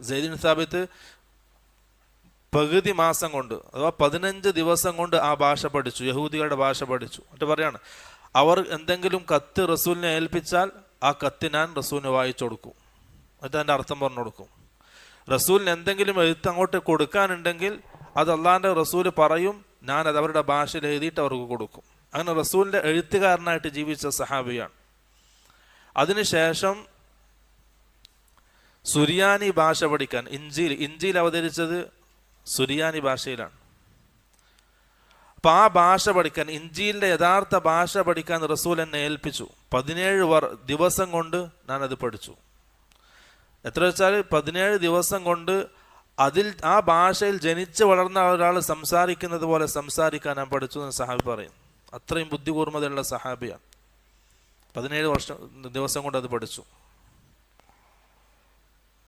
Syed bin Sabith പകുതി മാസം കൊണ്ട് അഥവാ 15 ദിവസം കൊണ്ട് ആ ഭാഷ പഠിച്ചു, യഹൂദികളുടെ ഭാഷ പഠിച്ചു. എന്നിട്ട് പറയാണ്, അവർ എന്തെങ്കിലും കത്ത് റസൂലിനെ ഏൽപ്പിച്ചാൽ ആ കത്ത് ഞാൻ റസൂലിന് വായിച്ചു കൊടുക്കും, എന്നിട്ട് അതിൻ്റെ അർത്ഥം പറഞ്ഞു കൊടുക്കും. റസൂലിന് എന്തെങ്കിലും എഴുത്ത് അങ്ങോട്ട് കൊടുക്കാനുണ്ടെങ്കിൽ അത് അള്ളാഹിൻ്റെ റസൂല് പറയും, ഞാനത് അവരുടെ ഭാഷയിൽ എഴുതിയിട്ട് അവർക്ക് കൊടുക്കും. അങ്ങനെ റസൂലിൻ്റെ എഴുത്തുകാരനായിട്ട് ജീവിച്ച സഹാബിയാണ്. അതിനുശേഷം സുറിയാനി ഭാഷ പഠിക്കാൻ, ഇഞ്ചീൽ അവതരിച്ചത് സുറിയാനി ഭാഷയിലാണ്. അപ്പം ആ ഭാഷ പഠിക്കാൻ, ഇഞ്ചീലിൻ്റെ യഥാർത്ഥ ഭാഷ പഠിക്കാൻ റസൂൽ എന്നെ ഏൽപ്പിച്ചു. 17 ദിവസം കൊണ്ട് ഞാനത് പഠിച്ചു. എത്ര വെച്ചാൽ 17 ദിവസം കൊണ്ട് ആ ഭാഷയിൽ ജനിച്ച് വളർന്ന ഒരാൾ സംസാരിക്കുന്നത് പോലെ സംസാരിക്കാൻ ഞാൻ പഠിച്ചു എന്ന് സഹാബി പറയും. അത്രയും ബുദ്ധികൂർമ്മതയുള്ള സഹാബിയാണ്. 17 ദിവസം കൊണ്ട് അത് പഠിച്ചു.